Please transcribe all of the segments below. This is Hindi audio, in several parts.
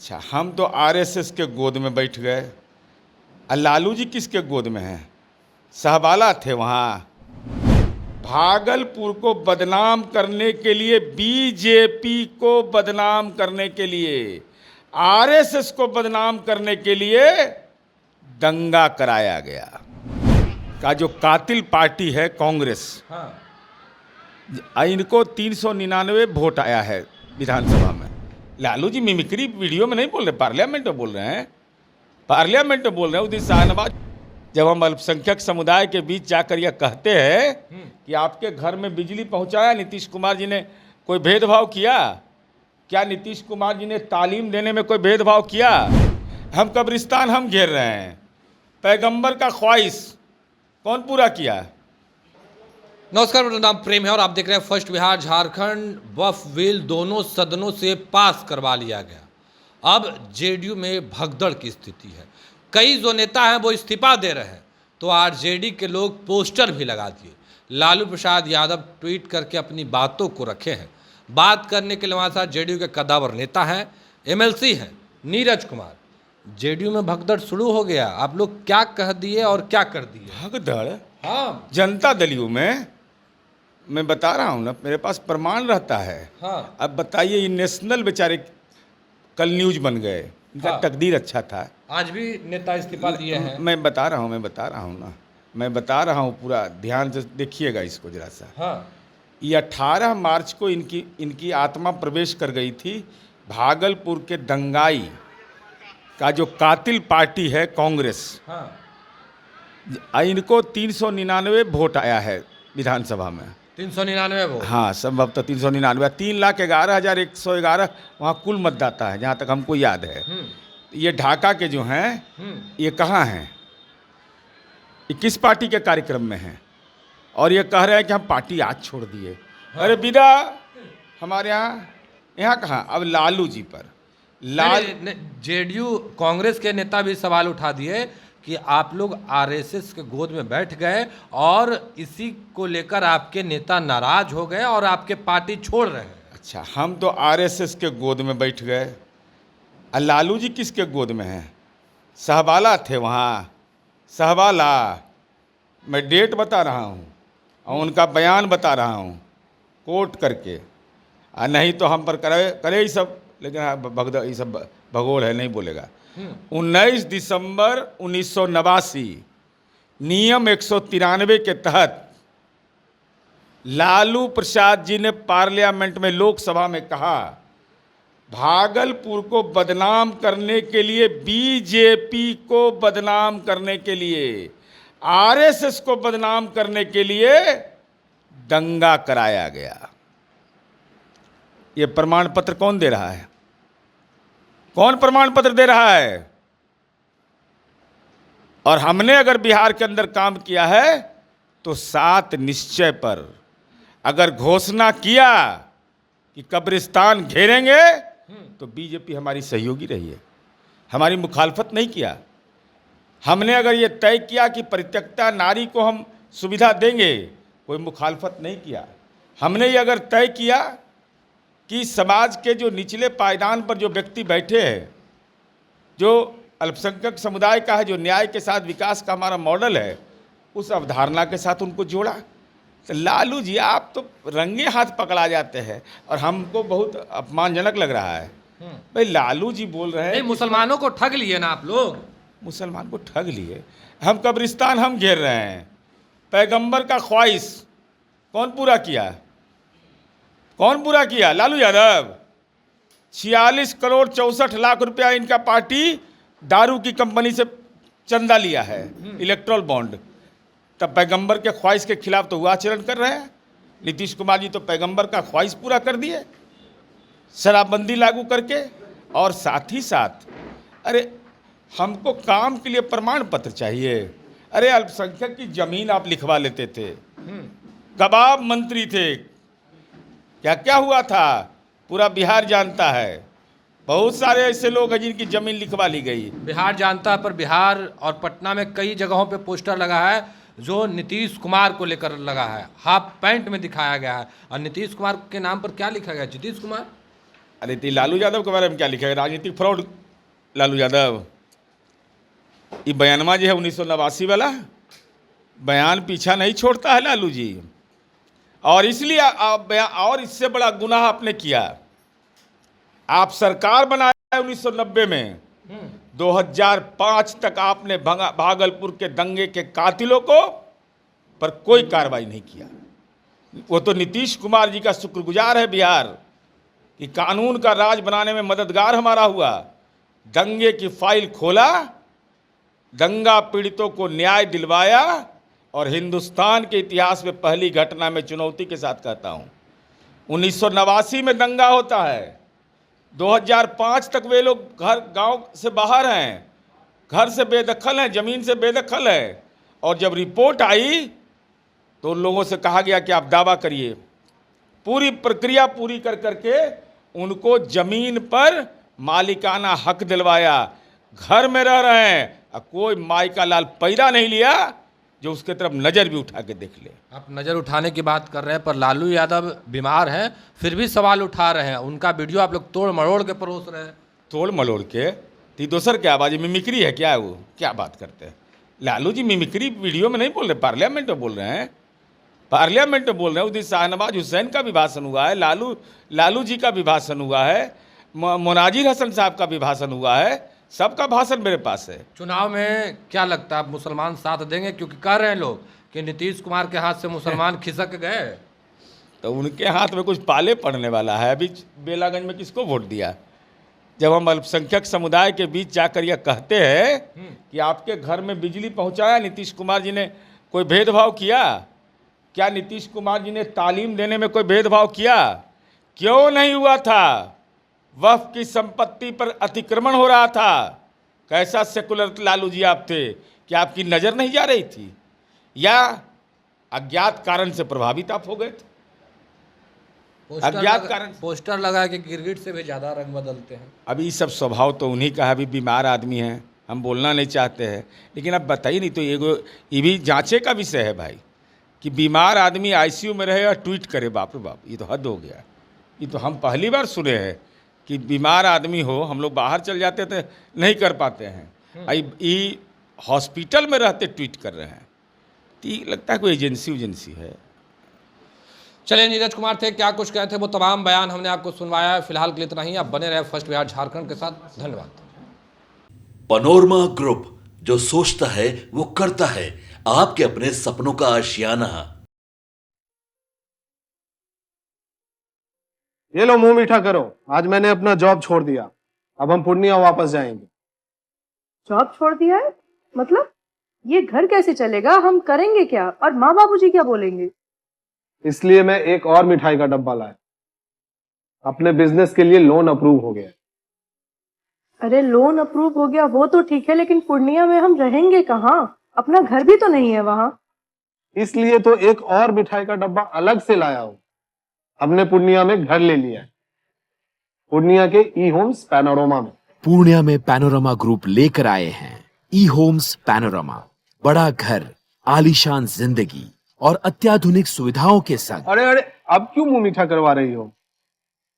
अच्छा, हम तो आरएसएस के गोद में बैठ गए। लालू जी किसके गोद में हैं? सहबाला थे वहाँ। भागलपुर को बदनाम करने के लिए, बीजेपी को बदनाम करने के लिए, आरएसएस को बदनाम करने के लिए दंगा कराया गया। का जो कातिल पार्टी है कांग्रेस, इनको 399 वोट आया है विधानसभा में। लालू जी मिमिक्री वीडियो में नहीं बोल रहे, पार्लियामेंट में बोल रहे हैं। पार्लियामेंट में बोल रहे हैं। उदित शाहनवाज जब हम अल्पसंख्यक समुदाय के बीच जाकर यह कहते हैं कि आपके घर में बिजली पहुंचाया नीतीश कुमार जी ने, कोई भेदभाव किया क्या? नीतीश कुमार जी ने तालीम देने में कोई भेदभाव किया? हम कब्रिस्तान हम घेर रहे हैं। पैगंबर का ख्वाहिश कौन पूरा किया? नमस्कार, मेरा नाम प्रेम है और आप देख रहे हैं फर्स्ट बिहार। झारखंड वक्फ बिल दोनों सदनों से पास करवा लिया गया। अब जेडीयू में भगदड़ की स्थिति है। कई जो नेता हैं वो इस्तीफा दे रहे हैं, तो आरजेडी के लोग पोस्टर भी लगा दिए। लालू प्रसाद यादव ट्वीट करके अपनी बातों को रखे हैं। बात करने के लिए हमारे साथ जेडीयू के कद्दावर नेता हैं, एमएलसी हैं नीरज कुमार। जेडीयू में भगदड़ शुरू हो गया। आप लोग क्या कह दिए और क्या कर दिए? भगदड़? हाँ, जनता दलियों में मैं बता रहा हूँ ना, मेरे पास प्रमाण रहता है। हाँ। अब बताइए, ये नेशनल बेचारे कल न्यूज बन गए। इनका हाँ। तकदीर अच्छा था। आज भी नेता इस्तीफा दिए हैं। मैं बता रहा हूँ ना, मैं बता रहा हूँ, पूरा ध्यान से देखिएगा इसको जरा सा। हाँ। ये 18 मार्च को इनकी आत्मा प्रवेश कर गई थी। भागलपुर के दंगाई का जो कातिल पार्टी है कांग्रेस, हाँ। इनको 399 वोट आया है विधानसभा में। 399 वोट। हाँ, संभवतः 399। 3,11,111 वहाँ कुल मतदाता है, जहाँ तक हमको याद है। ये ढाका के जो हैं, ये कहाँ हैं? ये किस पार्टी के कार्यक्रम में हैं? और ये कह रहे हैं कि हम पार्टी आज छोड़ दिए। हाँ। अरे विदा, हमारे यहाँ कहाँ? अब लालू जी पर जेडीयू कांग्रेस के नेता भी सवाल उठा दिए कि आप लोग आरएसएस के गोद में बैठ गए और इसी को लेकर आपके नेता नाराज हो गए और आपके पार्टी छोड़ रहे हैं। अच्छा, हम तो आरएसएस के गोद में बैठ गए। लालू जी किसके गोद में हैं? सहबाला थे वहाँ। सहबाला, मैं डेट बता रहा हूँ और उनका बयान बता रहा हूँ कोट करके। नहीं तो हम पर करे ही सब, लेकिन भगदड़ ये सब भगोड़ है, नहीं बोलेगा। 19 दिसंबर 1989 नियम 193 के तहत लालू प्रसाद जी ने पार्लियामेंट में, लोकसभा में कहा, भागलपुर को बदनाम करने के लिए, बीजेपी को बदनाम करने के लिए, आरएसएस को बदनाम करने के लिए दंगा कराया गया। यह प्रमाण पत्र कौन दे रहा है? कौन प्रमाण पत्र दे रहा है? और हमने अगर बिहार के अंदर काम किया है तो 7 निश्चय पर अगर घोषणा किया कि कब्रिस्तान घेरेंगे तो बीजेपी हमारी सहयोगी रही है, हमारी मुखालफत नहीं किया। हमने अगर ये तय किया कि परित्यक्ता नारी को हम सुविधा देंगे, कोई मुखालफत नहीं किया। हमने ये अगर तय किया कि समाज के जो निचले पायदान पर जो व्यक्ति बैठे हैं, जो अल्पसंख्यक समुदाय का है, जो न्याय के साथ विकास का हमारा मॉडल है, उस अवधारणा के साथ उनको जोड़ा। तो लालू जी, आप तो रंगे हाथ पकड़ा जाते हैं और हमको बहुत अपमानजनक लग रहा है। भाई, लालू जी बोल रहे हैं मुसलमानों को ठग लिए ना आप लोग। मुसलमान को ठग लिए। हम कब्रिस्तान हम घेर रहे हैं। पैगंबर का ख्वाहिश कौन पूरा किया? कौन पूरा किया? लालू यादव। 46 करोड़ 64 लाख रुपया इनका पार्टी दारू की कंपनी से चंदा लिया है, इलेक्ट्रल बॉन्ड। तब पैगंबर के ख्वाहिश के खिलाफ तो वो आचरण कर रहे हैं। नीतीश कुमार जी तो पैगंबर का ख्वाहिश पूरा कर दिए शराबबंदी लागू करके। और साथ ही साथ, अरे हमको काम के लिए प्रमाण पत्र चाहिए। अरे अल्पसंख्यक की जमीन आप लिखवा लेते थे। कबाब मंत्री थे, क्या क्या हुआ था पूरा बिहार जानता है। बहुत सारे ऐसे लोग हैं जिनकी जमीन लिखवा ली गई। बिहार जानता है, पर बिहार और पटना में कई जगहों पे पोस्टर लगा है जो नीतीश कुमार को लेकर लगा है। हाफ पैंट में दिखाया गया है और नीतीश कुमार के नाम पर क्या लिखा गया? नीतीश कुमार। अरे तो लालू यादव के बारे में क्या लिखा है? राजनीतिक फ्रॉड लालू यादव। ये बयानमा जो है 1989 वाला बयान पीछा नहीं छोड़ता है लालू जी। और इसलिए और इससे बड़ा गुनाह आपने किया। आप सरकार बनाए 1990 में, 2005 तक आपने भागलपुर के दंगे के कातिलों को पर कोई कार्रवाई नहीं किया। वो तो नीतीश कुमार जी का शुक्रगुजार है बिहार कि कानून का राज बनाने में मददगार हमारा हुआ। दंगे की फाइल खोला, दंगा पीड़ितों को न्याय दिलवाया और हिंदुस्तान के इतिहास में पहली घटना में चुनौती के साथ कहता हूँ 1989 में दंगा होता है, 2005 तक वे लोग गांव से बाहर हैं, घर से बेदखल हैं, ज़मीन से बेदखल है। और जब रिपोर्ट आई तो उन लोगों से कहा गया कि आप दावा करिए। पूरी प्रक्रिया पूरी कर करके उनको ज़मीन पर मालिकाना हक दिलवाया, घर में रह रहे हैं और कोई माई का लाल पैदा नहीं लिया जो उसके तरफ नज़र भी उठा के देख ले। आप नज़र उठाने की बात कर रहे हैं, पर लालू यादव बीमार हैं फिर भी सवाल उठा रहे हैं। उनका वीडियो आप लोग तोड़ मरोड़ के परोस रहे हैं। तोड़ मरोड़ के ती दोसर क्या बाजी मिमिक्री है क्या है? वो क्या बात करते हैं लालू जी? मिमिक्री वीडियो में नहीं बोल रहे, पार्लियामेंट में बोल रहे हैं। पार्लियामेंट में बोल रहे हैं। उस दिन शाहनवाज हुसैन का भी भाषण हुआ है, लालू जी का भी भाषण हुआ है, मोनाजिर हसन साहब का भी भाषण हुआ है, सबका भाषण मेरे पास है। चुनाव में क्या लगता है आप मुसलमान साथ देंगे? क्योंकि कह रहे हैं लोग कि नीतीश कुमार के हाथ से मुसलमान खिसक गए, तो उनके हाथ में कुछ पाले पड़ने वाला है। अभी बेलागंज में किसको वोट दिया? जब हम अल्पसंख्यक समुदाय के बीच जाकर यह कहते हैं कि आपके घर में बिजली पहुंचाया नीतीश कुमार जी ने, कोई भेदभाव किया क्या? नीतीश कुमार जी ने तालीम देने में कोई भेदभाव किया? क्यों नहीं हुआ था? वक्फ की संपत्ति पर अतिक्रमण हो रहा था। कैसा सेकुलर लालू जी आप थे कि आपकी नज़र नहीं जा रही थी, या अज्ञात कारण से प्रभावित आप हो गए थे? अज्ञात कारण। पोस्टर लगा के गिरगिट से भी ज़्यादा रंग बदलते हैं। अभी सब स्वभाव तो उन्हीं का है। अभी बीमार आदमी हैं, हम बोलना नहीं चाहते हैं, लेकिन अब बताइए नहीं तो ये भी जांचे का विषय है भाई कि बीमार आदमी आईसीयू में रहे और ट्वीट करे। बाप रे बाप, ये तो हद हो गया। ये तो हम पहली बार सुने हैं कि बीमार आदमी हो, हम लोग बाहर चल जाते थे नहीं कर पाते हैं, ये हॉस्पिटल में रहते ट्वीट कर रहे हैं। तो लगता है कोई एजेंसी है। चलिए, नीरज कुमार थे, क्या कुछ कहे थे वो तमाम बयान हमने आपको सुनवाया है। फिलहाल के लिए इतना ही। आप बने रहे फर्स्ट बिहार झारखंड के साथ। धन्यवाद। पनोरमा ग्रुप, जो सोचता है वो करता है। आपके अपने सपनों का आशियाना। ये लो मुंह मीठा करो, आज मैंने अपना जॉब छोड़ दिया। अब हम पूर्णिया वापस जाएंगे। जॉब छोड़ दिया है? मतलब ये घर कैसे चलेगा? हम करेंगे क्या? और माँ बाबूजी क्या बोलेंगे? इसलिए मैं एक और मिठाई का डब्बा लाया। अपने बिजनेस के लिए लोन अप्रूव हो गया। अरे लोन अप्रूव हो गया वो तो ठीक है, लेकिन पूर्णिया में हम रहेंगे कहाँ? अपना घर भी तो नहीं है वहाँ। इसलिए तो एक और मिठाई का डब्बा अलग से लाया हूँ। हमने पूर्णिया में घर ले लिया है, पूर्णिया के ई होम्स पैनोरमा में। पूर्णिया में पैनोरमा ग्रुप लेकर आए हैं ई होम्स पैनोरमा। बड़ा घर, आलीशान जिंदगी और अत्याधुनिक सुविधाओं के संग। अरे अब क्यों मुंह मीठा करवा रही हो?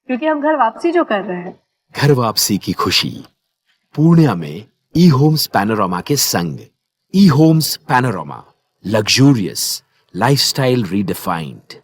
क्योंकि हम घर वापसी जो कर रहे हैं। घर वापसी की खुशी पूर्णिया में ई होम्स पैनोरमा के संग। ई Homes Panorama, luxurious lifestyle redefined.